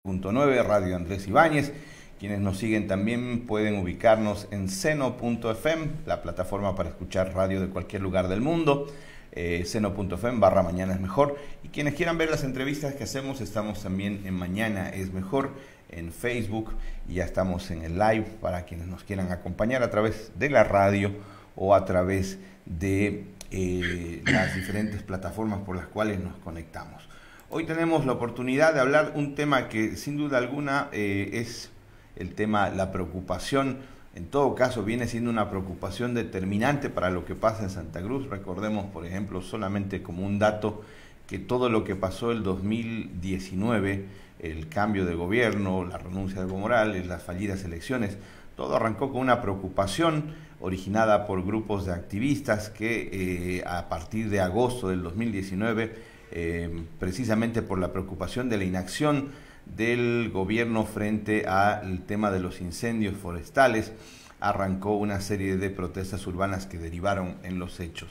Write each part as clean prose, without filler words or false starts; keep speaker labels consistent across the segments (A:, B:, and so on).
A: 9 Radio Andrés Ibáñez. Quienes nos siguen también pueden ubicarnos en seno.fm, la plataforma para escuchar radio de cualquier lugar del mundo, seno.fm/Mañana es Mejor. Y quienes quieran ver las entrevistas que hacemos, estamos también en Mañana es Mejor, en Facebook, y ya estamos en el live para quienes nos quieran acompañar a través de la radio o a través de las diferentes plataformas por las cuales nos conectamos. Hoy tenemos la oportunidad de hablar un tema que sin duda alguna es el tema, la preocupación. En todo caso viene siendo una preocupación determinante para lo que pasa en Santa Cruz. Recordemos, por ejemplo, solamente como un dato, que todo lo que pasó el 2019, el cambio de gobierno, la renuncia de Evo Morales, las fallidas elecciones, todo arrancó con una preocupación originada por grupos de activistas que a partir de agosto del 2019, precisamente por la preocupación de la inacción del gobierno frente al tema de los incendios forestales, arrancó una serie de protestas urbanas que derivaron en los hechos.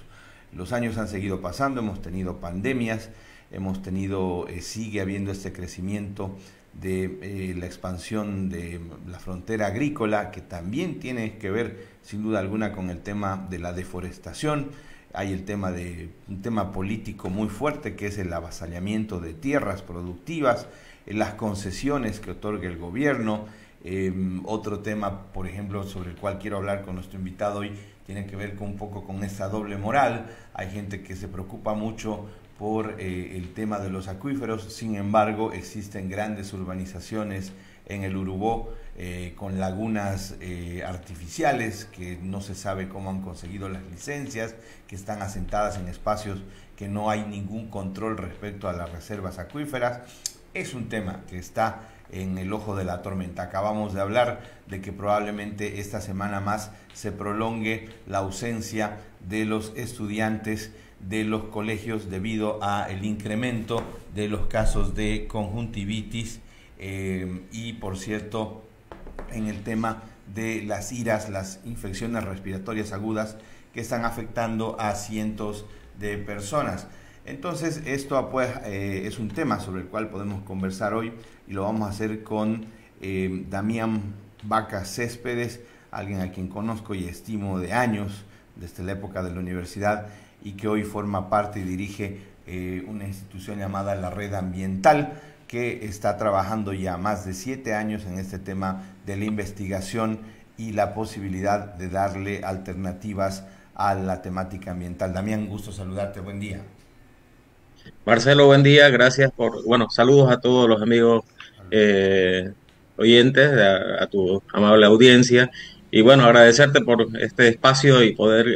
A: Los años han seguido pasando, hemos tenido pandemias, hemos tenido, sigue habiendo este crecimiento de la expansión de la frontera agrícola, que también tiene que ver sin duda alguna con el tema de la deforestación. Hay un tema político muy fuerte, que es el avasallamiento de tierras productivas, las concesiones que otorga el gobierno. Otro tema, por ejemplo, sobre el cual quiero hablar con nuestro invitado hoy, tiene que ver un poco con esa doble moral. Hay gente que se preocupa mucho por el tema de los acuíferos, sin embargo existen grandes urbanizaciones en el Urubó con lagunas artificiales que no se sabe cómo han conseguido las licencias, que están asentadas en espacios que no hay ningún control respecto a las reservas acuíferas. Es un tema que está en el ojo de la tormenta. Acabamos de hablar de que probablemente esta semana más se prolongue la ausencia de los estudiantes de los colegios debido a el incremento de los casos de conjuntivitis y, por cierto, en el tema de las IRAS, las infecciones respiratorias agudas, que están afectando a cientos de personas. Entonces esto pues, es un tema sobre el cual podemos conversar hoy, y lo vamos a hacer con Damián Vaca Céspedes, alguien a quien conozco y estimo de años, desde la época de la universidad, y que hoy forma parte y dirige una institución llamada La Red Ambiental, que está trabajando ya más de 7 años en este tema de la investigación y la posibilidad de darle alternativas a la temática ambiental. Damián, gusto saludarte, buen día.
B: Marcelo, buen día, gracias saludos a todos los amigos eh, oyentes, a tu amable audiencia, y bueno, agradecerte por este espacio y poder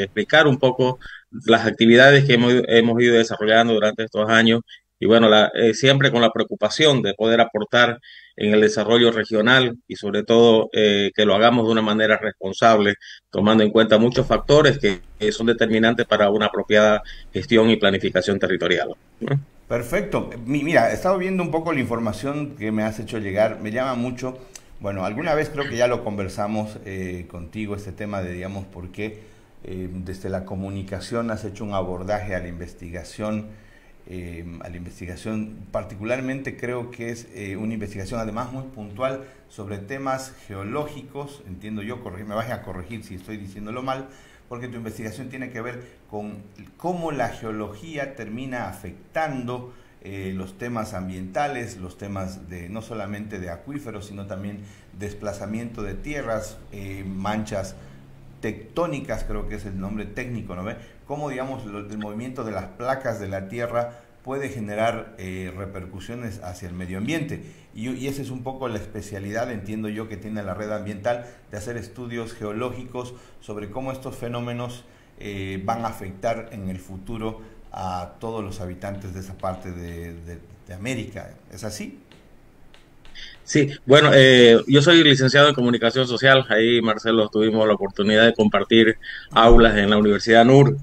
B: explicar un poco las actividades que hemos ido desarrollando durante estos años, y bueno, siempre con la preocupación de poder aportar en el desarrollo regional y sobre todo que lo hagamos de una manera responsable, tomando en cuenta muchos factores que son determinantes para una apropiada gestión y planificación territorial, ¿no?
A: Perfecto. Mira, he estado viendo un poco la información que me has hecho llegar, me llama mucho. Bueno, alguna vez creo que ya lo conversamos contigo, este tema de, digamos, por qué desde la comunicación has hecho un abordaje a la investigación, particularmente creo que es una investigación además muy puntual sobre temas geológicos, entiendo yo, me vas a corregir si estoy diciéndolo mal, porque tu investigación tiene que ver con cómo la geología termina afectando los temas ambientales, los temas de no solamente de acuíferos, sino también desplazamiento de tierras, manchas tectónicas, creo que es el nombre técnico, ¿no ve? Cómo, digamos, el movimiento de las placas de la Tierra puede generar repercusiones hacia el medio ambiente. Y esa es un poco la especialidad, entiendo yo, que tiene la Red Ambiental, de hacer estudios geológicos sobre cómo estos fenómenos van a afectar en el futuro a todos los habitantes de esa parte de América. ¿Es así?
B: Sí, bueno, yo soy licenciado en comunicación social. Ahí, Marcelo, tuvimos la oportunidad de compartir aulas en la Universidad NUR.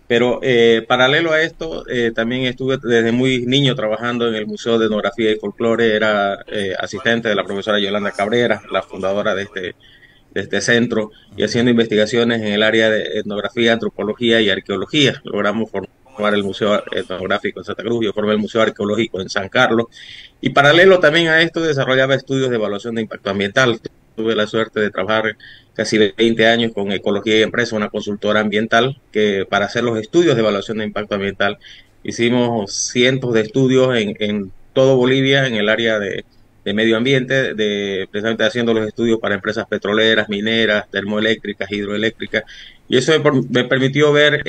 B: Pero paralelo a esto, también estuve desde muy niño trabajando en el Museo de Etnografía y Folclore. Era asistente de la profesora Yolanda Cabrera, la fundadora de este centro, y haciendo investigaciones en el área de etnografía, antropología y arqueología. Logramos formar formar el Museo Etnográfico en Santa Cruz, yo formé el Museo Arqueológico en San Carlos, y paralelo también a esto desarrollaba estudios de evaluación de impacto ambiental. Tuve la suerte de trabajar casi 20 años con Ecología y Empresa, una consultora ambiental, que para hacer los estudios de evaluación de impacto ambiental hicimos cientos de estudios en todo Bolivia, en el área de medio ambiente, precisamente haciendo los estudios para empresas petroleras, mineras, termoeléctricas, hidroeléctricas, y eso me permitió ver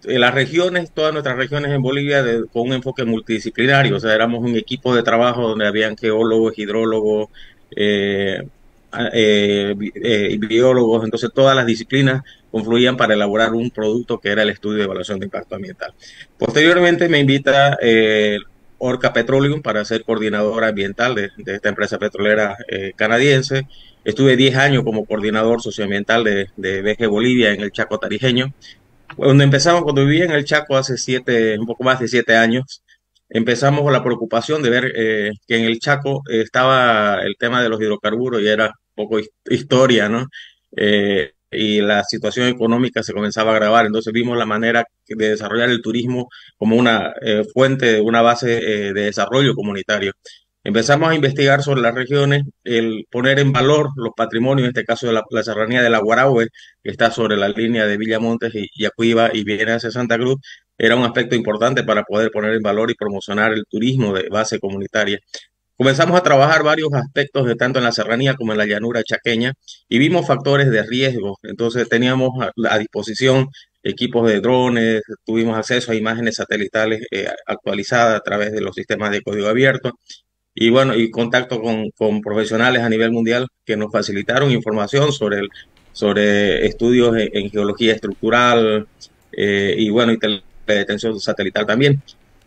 B: las regiones, todas nuestras regiones en Bolivia, con un enfoque multidisciplinario. O sea, éramos un equipo de trabajo donde habían geólogos, hidrólogos, eh, biólogos, entonces todas las disciplinas confluían para elaborar un producto que era el estudio de evaluación de impacto ambiental. Posteriormente me invita Orca Petroleum para ser coordinador ambiental de esta empresa petrolera canadiense. Estuve 10 años como coordinador socioambiental de BG Bolivia en el Chaco Tarijeño. Cuando vivía en el Chaco hace un poco más de 7 años, empezamos con la preocupación de ver que en el Chaco estaba el tema de los hidrocarburos y era un poco historia, ¿no? Y la situación económica se comenzaba a agravar. Entonces vimos la manera de desarrollar el turismo como una fuente, una base de desarrollo comunitario. Empezamos a investigar sobre las regiones, el poner en valor los patrimonios, en este caso de la serranía de la Guarahue, que está sobre la línea de Villamontes y Yacuiba y viene hacia Santa Cruz, era un aspecto importante para poder poner en valor y promocionar el turismo de base comunitaria. Comenzamos a trabajar varios aspectos de tanto en la serranía como en la llanura chaqueña y vimos factores de riesgo. Entonces teníamos a disposición equipos de drones, tuvimos acceso a imágenes satelitales actualizadas a través de los sistemas de código abierto y bueno, y contacto con profesionales a nivel mundial que nos facilitaron información sobre estudios en geología estructural y bueno, y teledetención satelital también.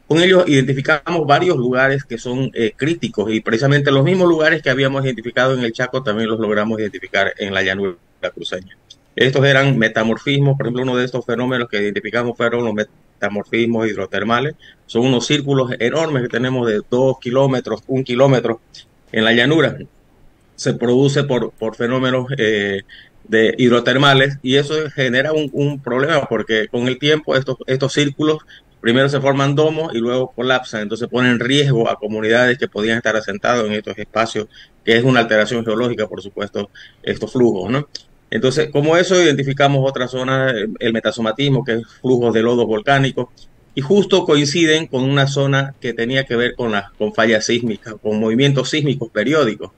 B: Con ellos identificamos varios lugares que son críticos y precisamente los mismos lugares que habíamos identificado en el Chaco también los logramos identificar en la llanura cruceña. Estos eran metamorfismos, por ejemplo, uno de estos fenómenos que identificamos fueron los metamorfismos hidrotermales. Son unos círculos enormes que tenemos de 2 kilómetros, 1 kilómetro en la llanura. Se produce por fenómenos de hidrotermales y eso genera un problema porque con el tiempo estos círculos primero se forman domos y luego colapsan, entonces ponen en riesgo a comunidades que podían estar asentadas en estos espacios, que es una alteración geológica, por supuesto, estos flujos, ¿no? Entonces, como eso, identificamos otras zonas, el metasomatismo, que es flujos de lodos volcánicos, y justo coinciden con una zona que tenía que ver con fallas sísmicas, con movimientos sísmicos periódicos.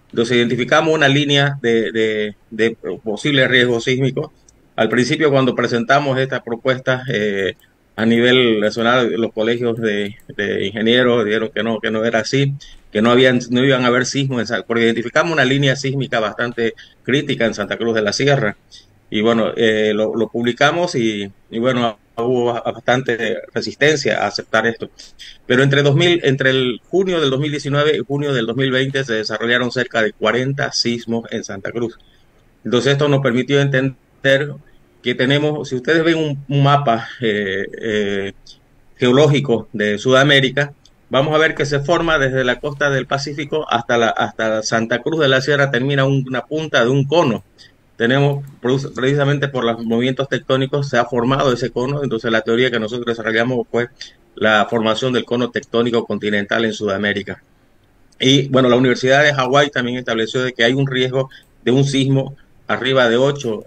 B: Entonces, identificamos una línea de posible riesgo sísmico. Al principio, cuando presentamos estas propuestas a nivel nacional, los colegios de ingenieros dijeron que no era así, que no iban a haber sismos, porque identificamos una línea sísmica bastante crítica en Santa Cruz de la Sierra. Y bueno, lo publicamos y bueno, hubo bastante resistencia a aceptar esto. Pero entre el junio del 2019 y junio del 2020 se desarrollaron cerca de 40 sismos en Santa Cruz. Entonces esto nos permitió entender que tenemos, si ustedes ven un mapa geológico de Sudamérica, vamos a ver que se forma desde la costa del Pacífico hasta Santa Cruz de la Sierra, termina una punta de un cono. Tenemos, precisamente por los movimientos tectónicos, se ha formado ese cono, entonces la teoría que nosotros desarrollamos fue la formación del cono tectónico continental en Sudamérica. Y bueno, la Universidad de Hawái también estableció de que hay un riesgo de un sismo arriba de 8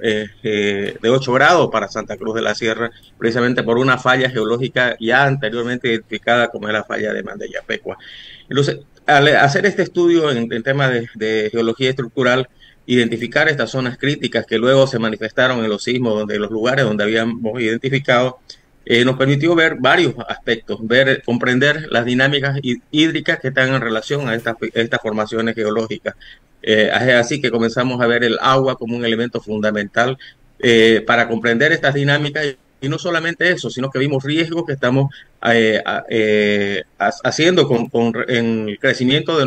B: grados para Santa Cruz de la Sierra, precisamente por una falla geológica ya anteriormente identificada como es la falla de Mandellapecua. Entonces, al hacer este estudio en temas de geología estructural, identificar estas zonas críticas que luego se manifestaron en los sismos, donde los lugares donde habíamos identificado, nos permitió ver varios aspectos, comprender las dinámicas hídricas que están en relación a estas formaciones geológicas. Es así que comenzamos a ver el agua como un elemento fundamental para comprender estas dinámicas y no solamente eso, sino que vimos riesgos que estamos haciendo en el crecimiento de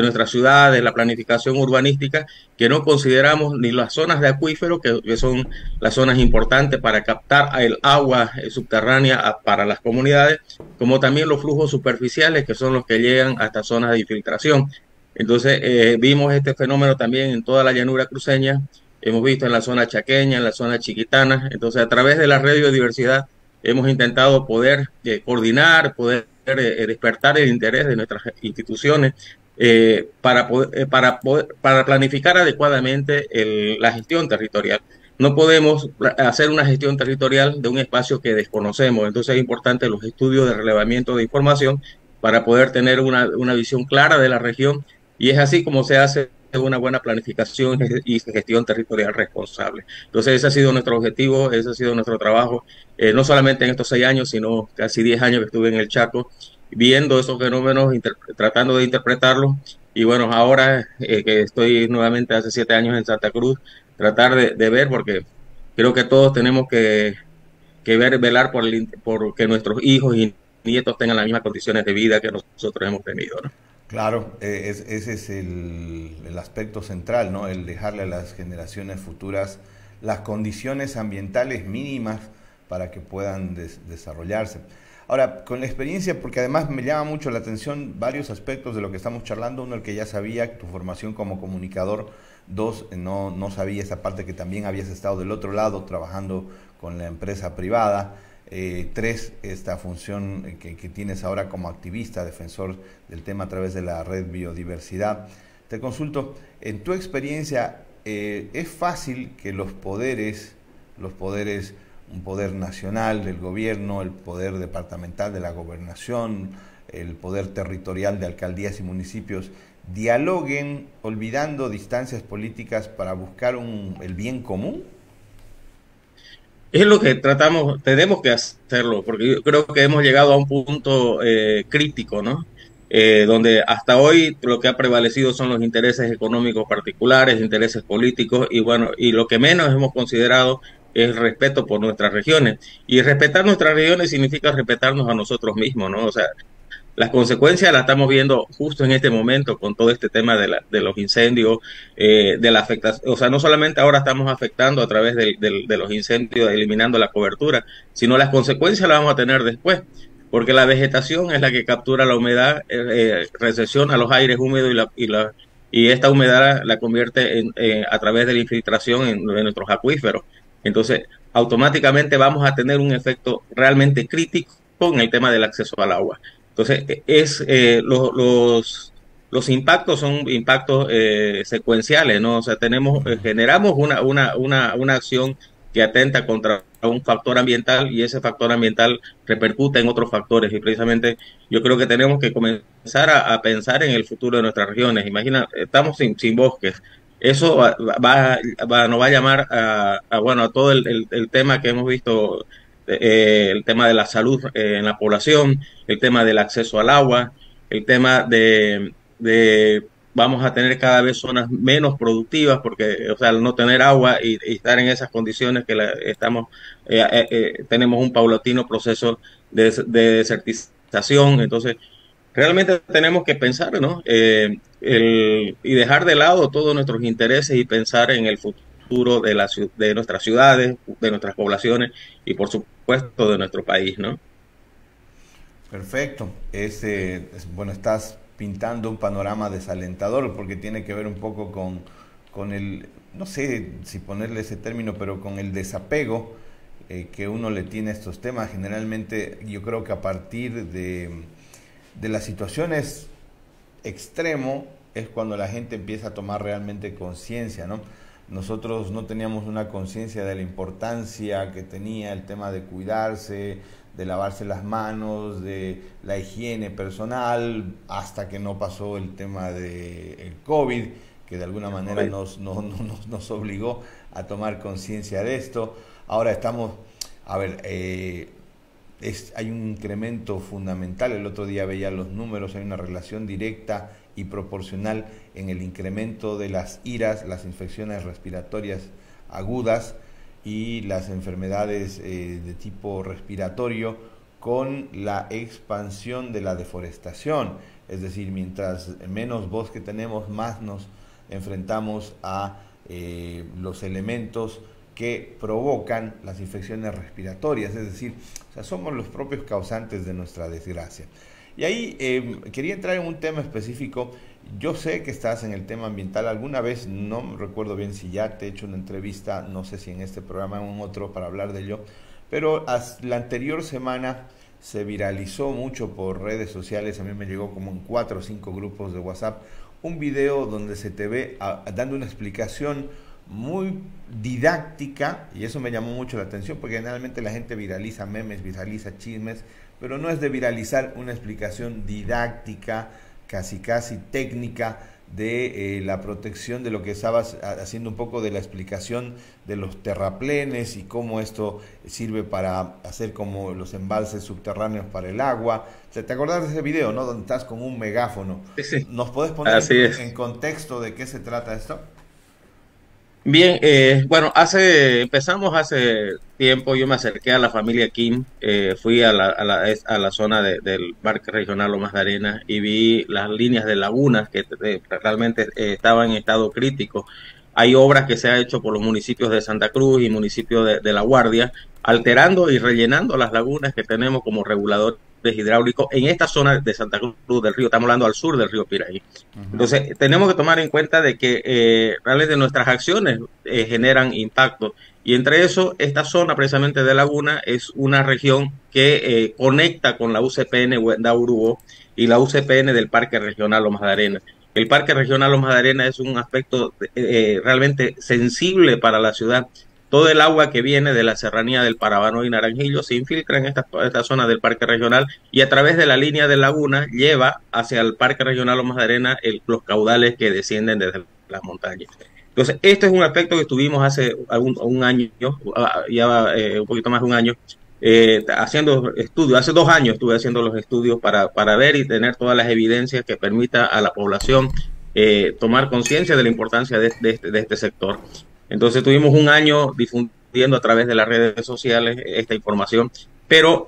B: nuestras ciudades, la planificación urbanística, que no consideramos ni las zonas de acuífero, que son las zonas importantes para captar el agua subterránea para las comunidades, como también los flujos superficiales, que son los que llegan hasta zonas de infiltración. Entonces, vimos este fenómeno también en toda la llanura cruceña, hemos visto en la zona chaqueña, en la zona chiquitana. Entonces, a través de la red biodiversidad, hemos intentado poder coordinar, poder despertar el interés de nuestras instituciones para planificar adecuadamente la gestión territorial. No podemos hacer una gestión territorial de un espacio que desconocemos, entonces es importante los estudios de relevamiento de información para poder tener una visión clara de la región, y es así como se hace una buena planificación y gestión territorial responsable. Entonces ese ha sido nuestro objetivo, ese ha sido nuestro trabajo, no solamente en estos 6 años, sino casi 10 años que estuve en el Chaco, viendo esos fenómenos, tratando de interpretarlos. Y bueno, ahora que estoy nuevamente hace 7 años en Santa Cruz, tratar de ver, porque creo que todos tenemos que velar por que nuestros hijos y nietos tengan las mismas condiciones de vida que nosotros hemos tenido, ¿no?
A: Claro, ese es el aspecto central, ¿no? El dejarle a las generaciones futuras las condiciones ambientales mínimas para que puedan desarrollarse. Ahora, con la experiencia, porque además me llama mucho la atención varios aspectos de lo que estamos charlando. Uno, el que ya sabía, tu formación como comunicador. Dos, no sabía esa parte que también habías estado del otro lado trabajando con la empresa privada. Tres, esta función que tienes ahora como activista, defensor del tema a través de la red Biodiversidad. Te consulto, en tu experiencia, ¿es fácil que los poderes, un poder nacional del gobierno, el poder departamental de la gobernación, el poder territorial de alcaldías y municipios, dialoguen olvidando distancias políticas para buscar el bien común?
B: Es lo que tenemos que hacerlo, porque yo creo que hemos llegado a un punto crítico, ¿no? Donde hasta hoy lo que ha prevalecido son los intereses económicos particulares, intereses políticos, y bueno, y lo que menos hemos considerado es el respeto por nuestras regiones. Y respetar nuestras regiones significa respetarnos a nosotros mismos, ¿no? O sea, las consecuencias las estamos viendo justo en este momento con todo este tema de los incendios, de la afectación. O sea, no solamente ahora estamos afectando a través de los incendios, eliminando la cobertura, sino las consecuencias las vamos a tener después, porque la vegetación es la que captura la humedad, recesiona los aires húmedos y esta humedad la convierte a través de la infiltración en nuestros acuíferos. Entonces, automáticamente vamos a tener un efecto realmente crítico en el tema del acceso al agua. Entonces, los impactos son impactos secuenciales, ¿no? O sea, generamos una acción que atenta contra un factor ambiental, y ese factor ambiental repercute en otros factores. Y precisamente yo creo que tenemos que comenzar a pensar en el futuro de nuestras regiones. Imagina, estamos sin bosques. Eso nos va a llamar bueno, a todo el tema que hemos visto, el tema de la salud en la población, el tema del acceso al agua, el tema vamos a tener cada vez zonas menos productivas, porque, o sea, al no tener agua y estar en esas condiciones que tenemos un paulatino proceso de desertización. Entonces, realmente tenemos que pensar, ¿no? Y dejar de lado todos nuestros intereses y pensar en el futuro de nuestras ciudades, de nuestras poblaciones y, por supuesto, de nuestro país, ¿no?
A: Perfecto. Bueno, estás pintando un panorama desalentador porque tiene que ver un poco con el, no sé si ponerle ese término, pero con el desapego que uno le tiene a estos temas. Generalmente yo creo que a partir de las situaciones extremo es cuando la gente empieza a tomar realmente conciencia, ¿no? Nosotros no teníamos una conciencia de la importancia que tenía el tema de cuidarse, de lavarse las manos, de la higiene personal, hasta que no pasó el tema del COVID, que de alguna manera nos obligó a tomar conciencia de esto. Ahora estamos, a ver, hay un incremento fundamental. El otro día veía los números, hay una relación directa y proporcional en el incremento de las IRAs, las infecciones respiratorias agudas y las enfermedades de tipo respiratorio, con la expansión de la deforestación. Es decir, mientras menos bosque tenemos, más nos enfrentamos a los elementos que provocan las infecciones respiratorias. Es decir, o sea, somos los propios causantes de nuestra desgracia. Y ahí quería entrar en un tema específico. Yo sé que estás en el tema ambiental. Alguna vez, no recuerdo bien si ya te he hecho una entrevista, no sé si en este programa o en otro, para hablar de ello, pero la anterior semana se viralizó mucho por redes sociales, a mí me llegó como en 4 o 5 grupos de WhatsApp, un video donde se te ve dando una explicación muy didáctica, y eso me llamó mucho la atención, porque generalmente la gente viraliza memes, viraliza chismes, pero no es de viralizar una explicación didáctica, casi técnica, de la protección de lo que estabas haciendo, un poco de la explicación de los terraplenes y cómo esto sirve para hacer como los embalses subterráneos para el agua. O sea, ¿te acordás de ese video, no? Donde estás con un megáfono.
B: Sí, sí.
A: ¿Nos podés poner en contexto de qué se trata esto?
B: Bien, bueno, empezamos hace tiempo, yo me acerqué a la familia Kim, fui a la zona del Parque Regional Lomas de Arena y vi las líneas de lagunas que realmente estaban en estado crítico. Hay obras que se han hecho por los municipios de Santa Cruz y municipio de La Guardia, alterando y rellenando las lagunas que tenemos como reguladores hidráulicos en esta zona de Santa Cruz del Río. Estamos hablando al sur del río Piraí. Entonces, tenemos que tomar en cuenta de que realmente nuestras acciones generan impacto. Y entre eso, esta zona precisamente de Laguna es una región que conecta con la UCPN Huendá-Urubó y la UCPN del Parque Regional Lomas de Arena. El Parque Regional Lomas de Arena es un aspecto realmente sensible para la ciudad. Todo el agua que viene de la serranía del Parabano y Naranjillo se infiltra en esta zona del Parque Regional y a través de la línea de laguna lleva hacia el Parque Regional Lomas de Arena los caudales que descienden desde las montañas. Entonces, este es un aspecto que estuvimos hace un año, ya un poquito más de un año, haciendo estudios. Hace 2 años estuve haciendo los estudios para ver y tener todas las evidencias que permita a la población tomar conciencia de la importancia de este sector. Entonces tuvimos un año difundiendo a través de las redes sociales esta información, pero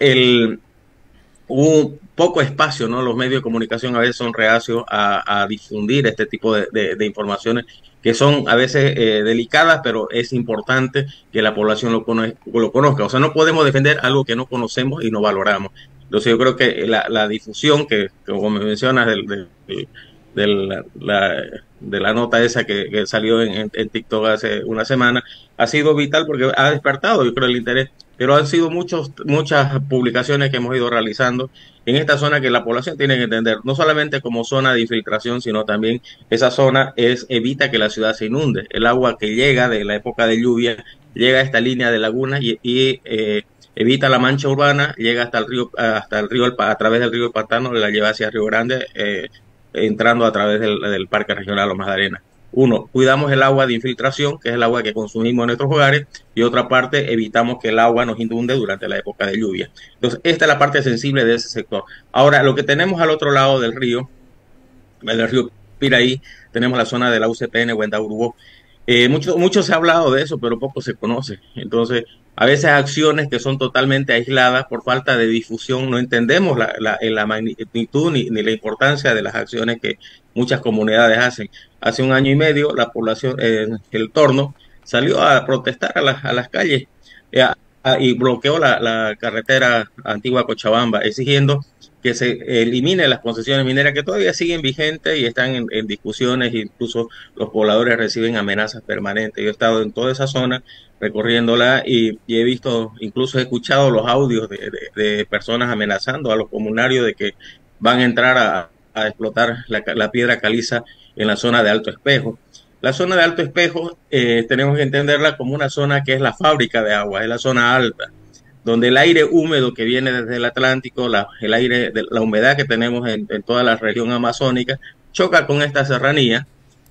B: hubo poco espacio, ¿no? Los medios de comunicación a veces son reacios a difundir este tipo de informaciones que son a veces delicadas, pero es importante que la población lo conozca. O sea, no podemos defender algo que no conocemos y no valoramos. Entonces yo creo que la difusión que como me mencionas, de la nota esa que salió en TikTok hace una semana, ha sido vital porque ha despertado, yo creo, el interés. Pero han sido muchas publicaciones que hemos ido realizando en esta zona que la población tiene que entender, no solamente como zona de infiltración, sino también esa zona evita que la ciudad se inunde. El agua que llega de la época de lluvia llega a esta línea de lagunas y evita la mancha urbana, llega hasta el río a través del río Pantano, la lleva hacia Río Grande, entrando a través del Parque Regional Lomas de Arena. Uno, cuidamos el agua de infiltración, que es el agua que consumimos en nuestros hogares, y otra parte, evitamos que el agua nos inunde durante la época de lluvia. Entonces, esta es la parte sensible de ese sector. Ahora, lo que tenemos al otro lado del río Piraí, tenemos la zona de la UCPN Huendá-Urubó. Mucho se ha hablado de eso, pero poco se conoce. Entonces, a veces acciones que son totalmente aisladas por falta de difusión, no entendemos la magnitud ni la importancia de las acciones que muchas comunidades hacen. Hace 1 año y medio, la población, el Torno, salió a protestar a las calles y bloqueó la carretera antigua Cochabamba, exigiendo que se elimine las concesiones mineras que todavía siguen vigentes y están en discusiones, incluso los pobladores reciben amenazas permanentes. Yo he estado en toda esa zona recorriéndola y he visto, incluso he escuchado los audios de personas amenazando a los comunarios de que van a entrar a explotar la piedra caliza en la zona de Alto Espejo. La zona de Alto Espejo tenemos que entenderla como una zona que es la fábrica de agua, es la zona alta, donde el aire húmedo que viene desde el Atlántico, la humedad que tenemos en toda la región amazónica, choca con esta serranía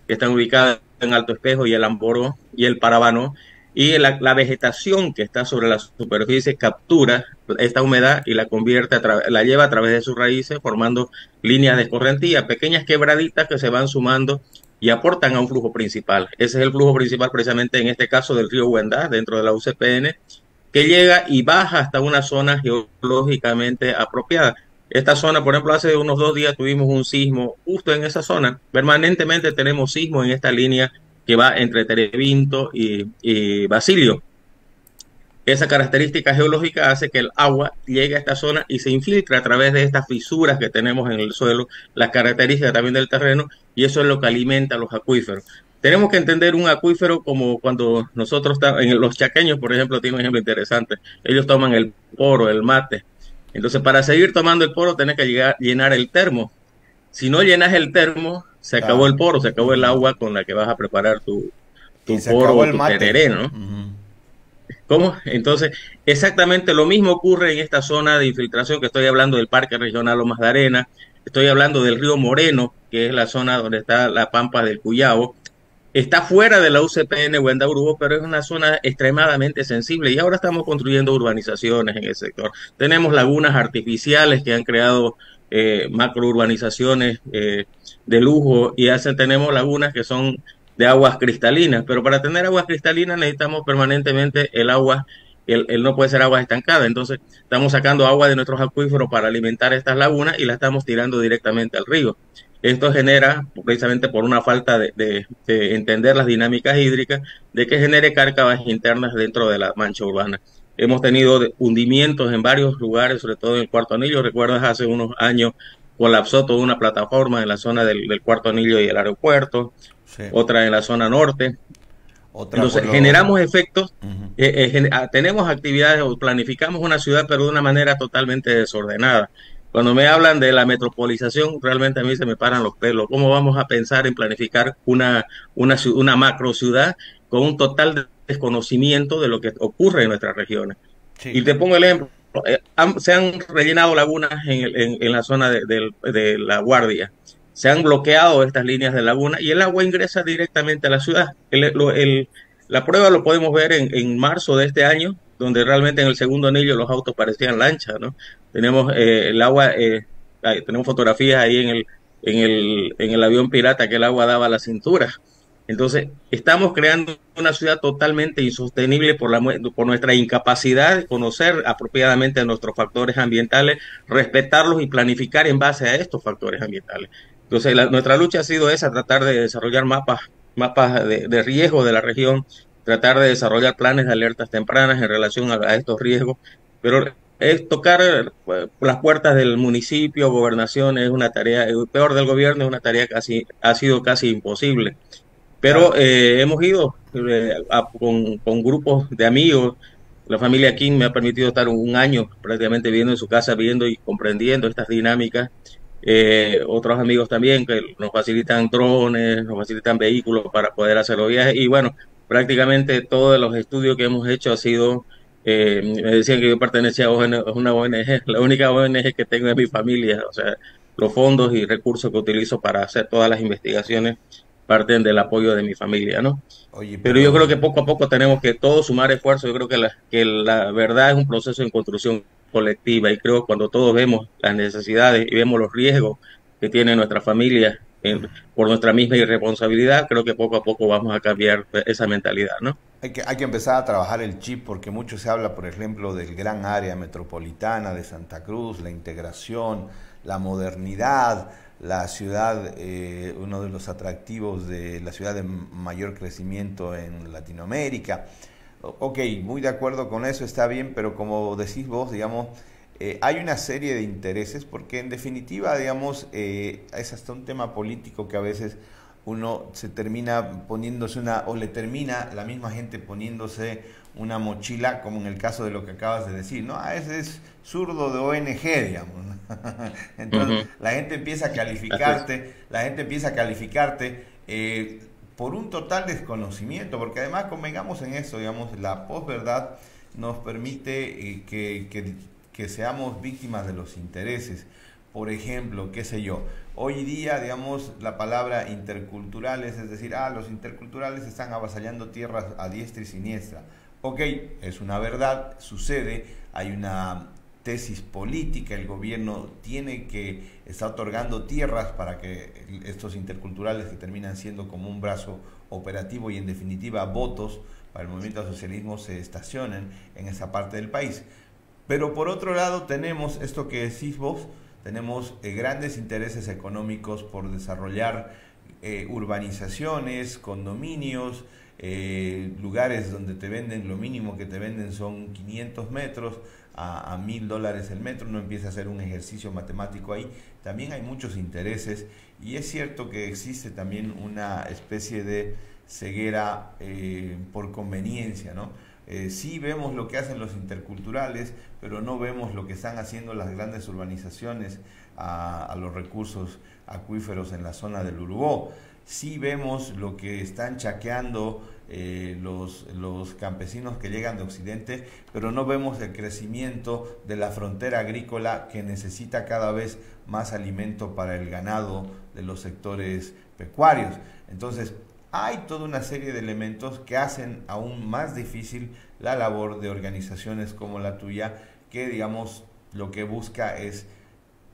B: que están ubicadas en Alto Espejo y el Amboró y el Parabano, y la vegetación que está sobre la superficie captura esta humedad y la convierte, la lleva a través de sus raíces, formando líneas de escorrentía, pequeñas quebraditas que se van sumando y aportan a un flujo principal. Ese es el flujo principal precisamente en este caso del río Huendá, dentro de la UCPN, que llega y baja hasta una zona geológicamente apropiada. Esta zona, por ejemplo, hace unos 2 días tuvimos un sismo justo en esa zona. Permanentemente tenemos sismos en esta línea que va entre Terevinto y Basilio. Esa característica geológica hace que el agua llegue a esta zona y se infiltre a través de estas fisuras que tenemos en el suelo, las características también del terreno, y eso es lo que alimenta los acuíferos. tenemos que entender un acuífero como cuando nosotros, los chaqueños, por ejemplo, tienen un ejemplo interesante. Ellos toman el poro, el mate. Entonces, para seguir tomando el poro, tenés que llenar el termo. Si no llenas el termo, se acabó el
A: Claro.
B: poro, se acabó el
A: Ujú.
B: agua con la que vas a preparar
A: Y
B: tu
A: se
B: poro
A: acabó
B: o
A: el
B: tu
A: mate.
B: tereré, ¿no?
A: Ujú.
B: ¿Cómo? Entonces, exactamente lo mismo ocurre en esta zona de infiltración que estoy hablando del Parque Regional Lomas de Arena, estoy hablando del río Moreno, que es la zona donde está la Pampa del Cuyabo. Está fuera de la UCPN Huendaurú, pero es una zona extremadamente sensible y ahora estamos construyendo urbanizaciones en el sector. Tenemos lagunas artificiales que han creado macrourbanizaciones de lujo y tenemos lagunas que son de aguas cristalinas, pero para tener aguas cristalinas necesitamos permanentemente el agua, el no puede ser agua estancada, entonces estamos sacando agua de nuestros acuíferos para alimentar estas lagunas y la estamos tirando directamente al río. Esto genera, precisamente por una falta de entender las dinámicas hídricas, de que genere cárcavas internas dentro de la mancha urbana. Hemos tenido hundimientos en varios lugares, sobre todo en el Cuarto Anillo. Recuerdas, hace unos años colapsó toda una plataforma en la zona del Cuarto Anillo y el aeropuerto,
A: Sí.
B: otra en la zona norte.
A: Otra por
B: Entonces,
A: lo...
B: generamos efectos,
A: Ujú.
B: tenemos actividades o planificamos una ciudad, pero de una manera totalmente desordenada. Cuando me hablan de la metropolización, realmente a mí se me paran los pelos. ¿Cómo vamos a pensar en planificar una macro ciudad con un total desconocimiento de lo que ocurre en nuestras regiones?
A: Sí.
B: Y te pongo el ejemplo, se han rellenado lagunas en la zona de La Guardia, se han bloqueado estas líneas de laguna y el agua ingresa directamente a la ciudad. La prueba lo podemos ver en marzo de este año, donde realmente en el segundo anillo los autos parecían lanchas, ¿no? Tenemos el agua, tenemos fotografías ahí en el avión pirata que el agua daba a la cintura. Entonces, estamos creando una ciudad totalmente insostenible por nuestra incapacidad de conocer apropiadamente nuestros factores ambientales, respetarlos y planificar en base a estos factores ambientales. Entonces, nuestra lucha ha sido esa, tratar de desarrollar mapas de riesgo de la región, tratar de desarrollar planes de alertas tempranas en relación a estos riesgos, pero es tocar las puertas del municipio, gobernación, es una tarea, peor del gobierno, es una tarea ha sido casi imposible. Pero
A: Claro.
B: hemos ido con grupos de amigos. La familia King me ha permitido estar un año prácticamente viviendo en su casa, viendo y comprendiendo estas dinámicas. Otros amigos también que nos facilitan drones, nos facilitan vehículos para poder hacer los viajes. Y bueno, prácticamente todos los estudios que hemos hecho ha sido, me decían que yo pertenecía a una ONG, la única ONG que tengo es mi familia, o sea, los fondos y recursos que utilizo para hacer todas las investigaciones parten del apoyo de mi familia, ¿no?
A: Oye,
B: Pero yo creo
A: pero
B: que poco a poco tenemos que todos sumar esfuerzos. Yo creo que la verdad es un proceso en construcción colectiva y creo que cuando todos vemos las necesidades y vemos los riesgos que tiene nuestra familia por nuestra misma irresponsabilidad, creo que poco a poco vamos a cambiar esa mentalidad, ¿no?
A: hay que empezar a trabajar el chip porque mucho se habla, por ejemplo, del gran área metropolitana de Santa Cruz, la integración, la modernidad, la ciudad, uno de los atractivos de la ciudad de mayor crecimiento en Latinoamérica. Ok, muy de acuerdo con eso, está bien, pero como decís vos, digamos, hay una serie de intereses, porque en definitiva, digamos, es hasta un tema político que a veces uno se termina poniéndose o le termina la misma gente poniéndose una mochila, como en el caso de lo que acabas de decir, ¿no? Ah, ese es zurdo de ONG, digamos, ¿no? Entonces,
B: Ujú.
A: la gente empieza a
B: Así es.
A: calificarte, por un total desconocimiento, porque además convengamos en eso, digamos, la posverdad nos permite que seamos víctimas de los intereses. Por ejemplo, qué sé yo, hoy día, digamos, la palabra interculturales, es decir, los interculturales están avasallando tierras a diestra y siniestra. Ok, es una verdad, sucede, hay una tesis política, el gobierno tiene que está otorgando tierras para que estos interculturales que terminan siendo como un brazo operativo y en definitiva votos para el movimiento al socialismo se estacionen en esa parte del país. Pero por otro lado tenemos esto que decís vos, tenemos grandes intereses económicos por desarrollar urbanizaciones, condominios, lugares donde te venden, lo mínimo que te venden son 500 metros a $1000 el metro, no empieza a hacer un ejercicio matemático ahí. También hay muchos intereses y es cierto que existe también una especie de ceguera por conveniencia, ¿no? Sí vemos lo que hacen los interculturales, pero no vemos lo que están haciendo las grandes urbanizaciones a los recursos acuíferos en la zona del Urubó. Sí vemos lo que están chaqueando los campesinos que llegan de Occidente, pero no vemos el crecimiento de la frontera agrícola que necesita cada vez más alimento para el ganado de los sectores pecuarios. Entonces, hay toda una serie de elementos que hacen aún más difícil la labor de organizaciones como la tuya, que digamos lo que busca es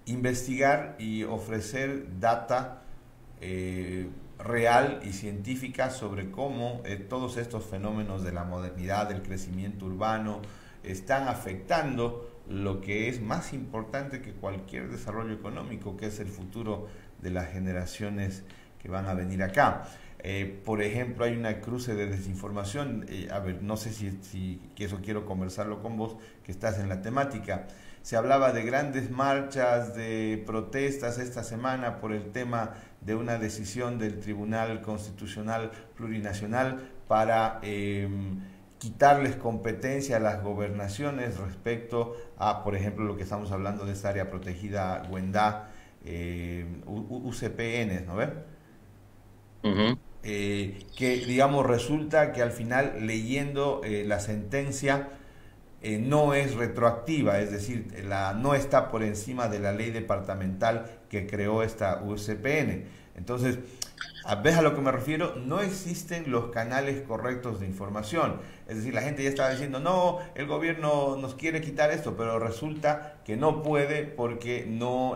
A: investigar y ofrecer data real y científica sobre cómo todos estos fenómenos de la modernidad, del crecimiento urbano, están afectando lo que es más importante que cualquier desarrollo económico, que es el futuro de las generaciones que van a venir acá. Por ejemplo, hay una cruce de desinformación, a ver, no sé si eso quiero conversarlo con vos, que estás en la temática. Se hablaba de grandes marchas, de protestas esta semana por el tema de una decisión del Tribunal Constitucional Plurinacional para quitarles competencia a las gobernaciones respecto a, por ejemplo, lo que estamos hablando de esta área protegida Güendá, UCPN, ¿no ves? Que digamos resulta que al final leyendo la sentencia no es retroactiva, es decir, no está por encima de la ley departamental que creó esta UCPN. Entonces, ¿ves a lo que me refiero? No existen los canales correctos de información. Es decir, la gente ya estaba diciendo, no, el gobierno nos quiere quitar esto, pero resulta que no puede porque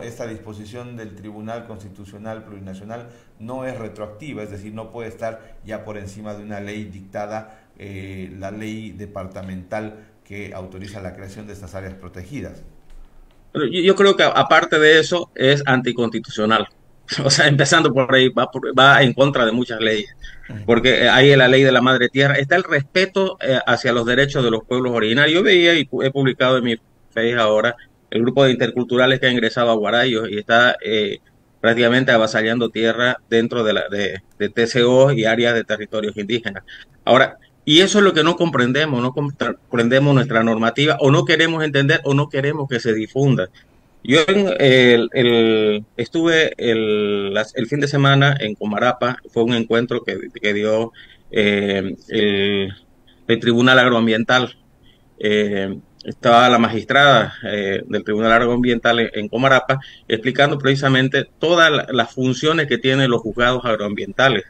A: esta disposición del Tribunal Constitucional Plurinacional no es retroactiva, es decir, no puede estar ya por encima de una ley dictada, la ley departamental que autoriza la creación de estas áreas protegidas.
B: Pero yo creo que aparte de eso es anticonstitucional. O sea, empezando por ahí, va en contra de muchas leyes, porque hay la ley de la madre tierra, está el respeto hacia los derechos de los pueblos originarios. Yo veía y he publicado en mi Facebook ahora el grupo de interculturales que ha ingresado a Guarayos y está prácticamente avasallando tierra dentro de TCO y áreas de territorios indígenas. Ahora, y eso es lo que no comprendemos, no comprendemos nuestra normativa, o no queremos entender, o no queremos que se difunda. Yo estuve el fin de semana en Comarapa, fue un encuentro que dio el Tribunal Agroambiental. Estaba la magistrada del Tribunal Agroambiental en Comarapa explicando precisamente todas las funciones que tienen los juzgados agroambientales.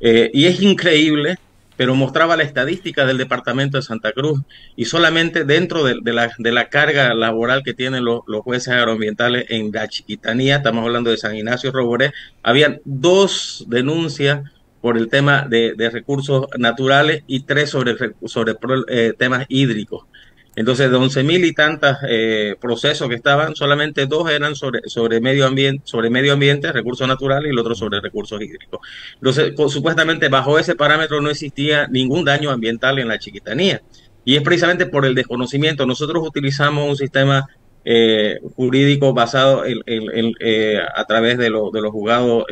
B: Y es increíble, pero mostraba la estadística del departamento de Santa Cruz y solamente dentro de la carga laboral que tienen los jueces agroambientales en la Chiquitanía, estamos hablando de San Ignacio Roboré, habían 2 denuncias por el tema de recursos naturales y 3 sobre temas hídricos. Entonces, de 11.000 y tantos procesos que estaban, solamente 2 eran sobre medio ambiente, recursos naturales, y el otro sobre recursos hídricos. Entonces, supuestamente bajo ese parámetro no existía ningún daño ambiental en la Chiquitanía. Y es precisamente por el desconocimiento. Nosotros utilizamos un sistema jurídico basado a través de los juzgados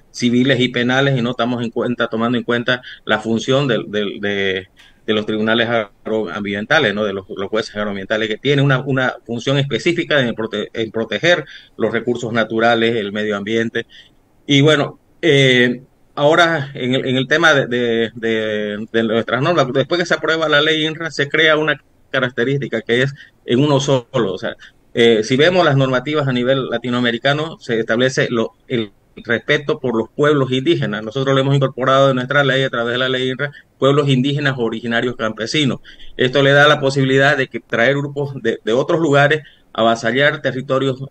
B: civiles y penales, y no estamos tomando en cuenta la función de los tribunales agroambientales, ¿no? De los jueces agroambientales, que tienen una función específica en proteger los recursos naturales, el medio ambiente. Y bueno, ahora en el tema de nuestras normas, después que se aprueba la ley INRA, se crea una característica que es en uno solo. O sea, si vemos las normativas a nivel latinoamericano, se establece el respeto por los pueblos indígenas. Nosotros lo hemos incorporado en nuestra ley a través de la ley INRA, pueblos indígenas originarios campesinos. Esto le da la posibilidad de que traer grupos de otros lugares, avasallar territorios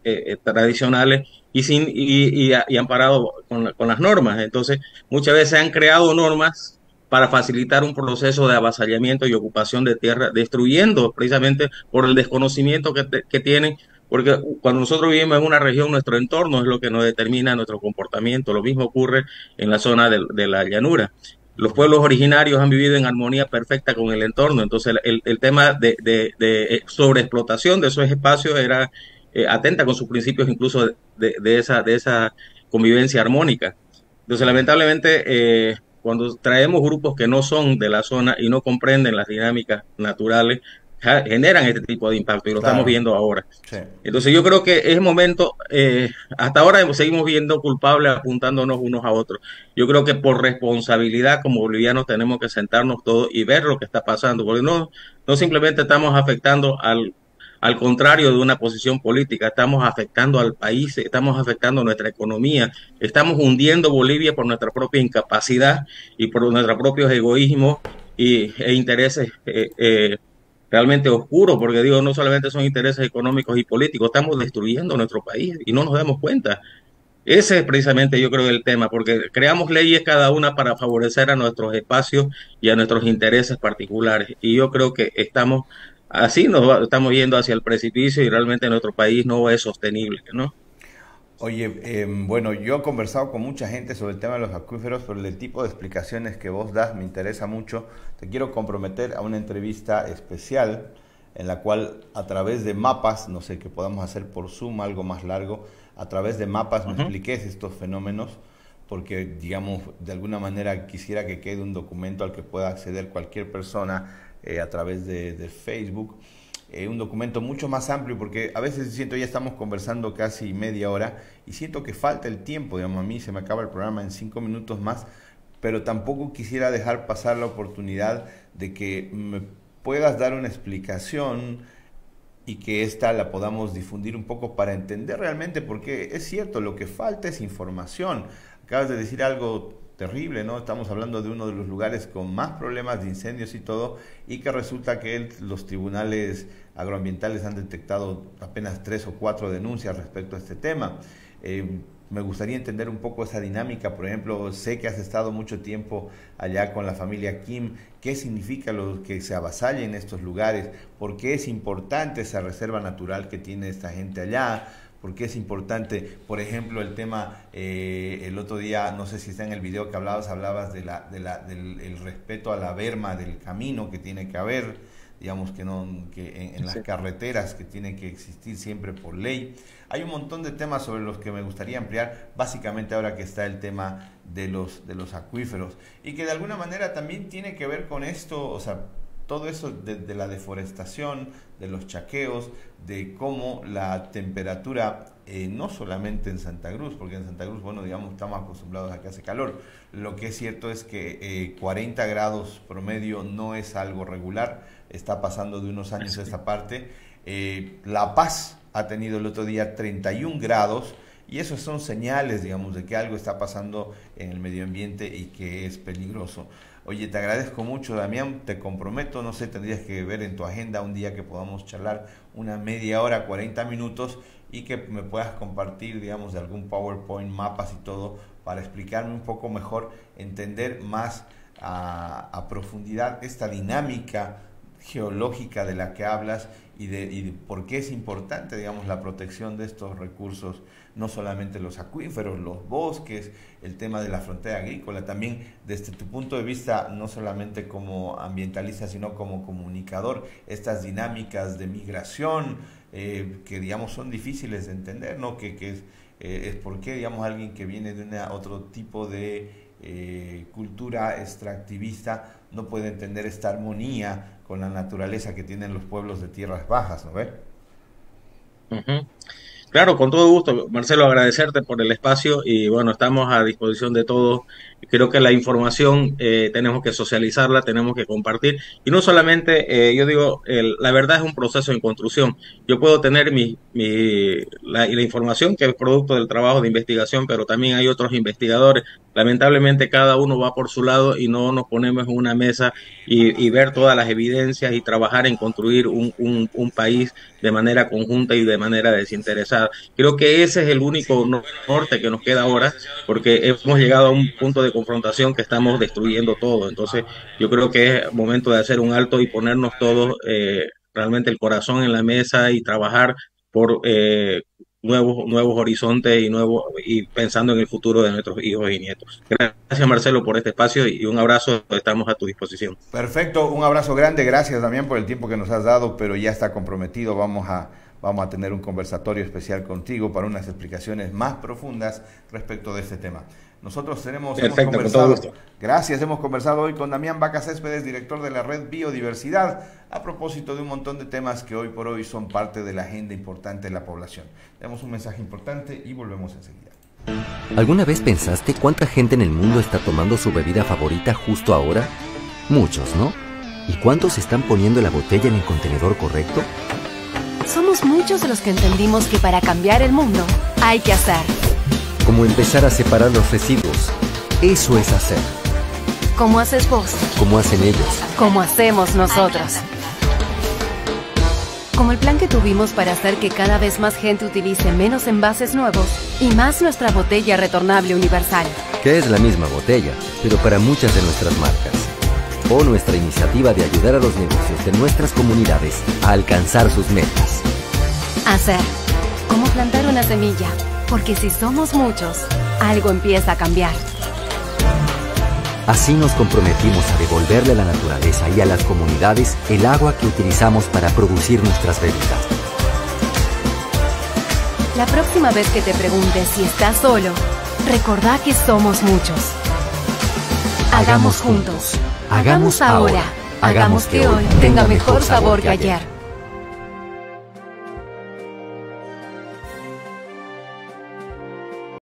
B: tradicionales y amparado con las normas. Entonces, muchas veces se han creado normas para facilitar un proceso de avasallamiento y ocupación de tierra, destruyendo precisamente por el desconocimiento que tienen. Porque cuando nosotros vivimos en una región, nuestro entorno es lo que nos determina nuestro comportamiento. Lo mismo ocurre en la zona de la llanura. Los pueblos originarios han vivido en armonía perfecta con el entorno. Entonces, el tema de sobreexplotación de esos espacios era atenta con sus principios incluso de esa convivencia armónica. Entonces, lamentablemente, cuando traemos grupos que no son de la zona y no comprenden las dinámicas naturales, generan este tipo de impacto y lo estamos
A: Claro,
B: viendo ahora.
A: sí.
B: Entonces yo creo que es momento, hasta ahora seguimos viendo culpables apuntándonos unos a otros. Yo creo que por responsabilidad como bolivianos tenemos que sentarnos todos y ver lo que está pasando, porque no simplemente estamos afectando al contrario de una posición política, estamos afectando al país, estamos afectando nuestra economía, estamos hundiendo Bolivia por nuestra propia incapacidad y por nuestros propios egoísmos e intereses realmente oscuros, porque digo, no solamente son intereses económicos y políticos, estamos destruyendo nuestro país y no nos damos cuenta. Ese es precisamente yo creo el tema, porque creamos leyes cada una para favorecer a nuestros espacios y a nuestros intereses particulares. Y yo creo que estamos yendo hacia el precipicio y realmente nuestro país no es sostenible, ¿no?
A: Oye, bueno, yo he conversado con mucha gente sobre el tema de los acuíferos, pero el tipo de explicaciones que vos das me interesa mucho. Te quiero comprometer a una entrevista especial en la cual a través de mapas, no sé, que podamos hacer por Zoom algo más largo, a través de mapas me
B: Ujú.
A: expliques estos fenómenos, porque digamos, de alguna manera quisiera que quede un documento al que pueda acceder cualquier persona a través de Facebook, un documento mucho más amplio, porque a veces siento ya estamos conversando casi media hora y siento que falta el tiempo, digamos, a mí se me acaba el programa en 5 minutos más, pero tampoco quisiera dejar pasar la oportunidad de que me puedas dar una explicación y que esta la podamos difundir un poco para entender realmente, porque es cierto, lo que falta es información. Acabas de decir algo terrible, ¿no? Estamos hablando de uno de los lugares con más problemas de incendios y todo, y que resulta que los tribunales agroambientales han detectado apenas 3 o 4 denuncias respecto a este tema. Me gustaría entender un poco esa dinámica. Por ejemplo, sé que has estado mucho tiempo allá con la familia Kim. ¿Qué significa lo que se avasalle en estos lugares? ¿Por qué es importante esa reserva natural que tiene esta gente allá? ¿Por qué es importante? Por ejemplo, el tema, el otro día, no sé si está en el video que hablabas del el respeto a la berma del camino que tiene que haber, digamos que no, que en las
B: Sí.
A: carreteras que tiene que existir siempre por ley. Hay un montón de temas sobre los que me gustaría ampliar, básicamente ahora que está el tema de los acuíferos, y que de alguna manera también tiene que ver con esto, o sea, todo eso de la deforestación, de los chaqueos, de cómo la temperatura, no solamente en Santa Cruz, porque en Santa Cruz, bueno, digamos, estamos acostumbrados a que hace calor. Lo que es cierto es que 40 grados promedio no es algo regular, está pasando de unos años a esta parte. La Paz ha tenido el otro día 31 grados, y esos son señales, digamos, de que algo está pasando en el medio ambiente y que es peligroso. Oye, te agradezco mucho, Damián, te comprometo, no sé, tendrías que ver en tu agenda un día que podamos charlar una media hora, 40 minutos, y que me puedas compartir, digamos, de algún PowerPoint, mapas y todo, para explicarme un poco mejor, entender más a profundidad esta dinámica geológica de la que hablas y de por qué es importante, digamos, la protección de estos recursos, no solamente los acuíferos, los bosques, el tema de la frontera agrícola, también desde tu punto de vista, no solamente como ambientalista, sino como comunicador, estas dinámicas de migración que, digamos, son difíciles de entender, ¿no? Es por qué, digamos, alguien que viene de otro tipo de cultura extractivista no puede entender esta armonía con la naturaleza que tienen los pueblos de tierras bajas, ¿no ves?
B: Ujú. Claro, con todo gusto, Marcelo, agradecerte por el espacio y bueno, estamos a disposición de todos. Creo que la información tenemos que socializarla, tenemos que compartir y no solamente, yo digo, la verdad es un proceso en construcción. Yo puedo tener la información que es producto del trabajo de investigación, pero también hay otros investigadores. Lamentablemente cada uno va por su lado y no nos ponemos en una mesa y ver todas las evidencias y trabajar en construir un país de manera conjunta y de manera desinteresada. Creo que ese es el único norte que nos queda ahora, porque hemos llegado a un punto de confrontación que estamos destruyendo todo. Entonces, yo creo que es momento de hacer un alto y ponernos todos realmente el corazón en la mesa y trabajar por nuevos horizontes y pensando en el futuro de nuestros hijos y nietos. Gracias, Marcelo, por este espacio y un abrazo. Estamos a tu disposición.
A: Perfecto, un abrazo grande, gracias también por el tiempo que nos has dado, pero ya está comprometido, vamos a tener un conversatorio especial contigo para unas explicaciones más profundas respecto de este tema. Nosotros hemos
B: Perfecto, con
A: conversado,
B: todo gusto.
A: gracias, hemos conversado hoy con Damián Vaca Céspedes, director de la Red Biodiversidad, a propósito de un montón de temas que hoy por hoy son parte de la agenda importante de la población. Tenemos un mensaje importante y volvemos enseguida.
C: ¿Alguna vez pensaste cuánta gente en el mundo está tomando su bebida favorita justo ahora? Muchos, ¿no? ¿Y cuántos están poniendo la botella en el contenedor correcto?
D: Somos muchos los que entendimos que para cambiar el mundo hay que hacer.
C: Como empezar a separar los residuos. Eso es hacer.
D: ¿Cómo haces vos?
C: Como hacen ellos.
D: ¿Cómo hacemos nosotros? Como el plan que tuvimos para hacer que cada vez más gente utilice menos envases nuevos y más nuestra botella retornable universal.
C: Que es la misma botella, pero para muchas de nuestras marcas. O nuestra iniciativa de ayudar a los negocios de nuestras comunidades a alcanzar sus metas.
D: Hacer. Como plantar una semilla. Porque si somos muchos, algo empieza a cambiar.
C: Así nos comprometimos a devolverle a la naturaleza y a las comunidades el agua que utilizamos para producir nuestras bebidas.
D: La próxima vez que te preguntes si estás solo, recordá que somos muchos. Hagamos juntos. Hagamos ahora. Hagamos que hoy tenga mejor sabor que ayer.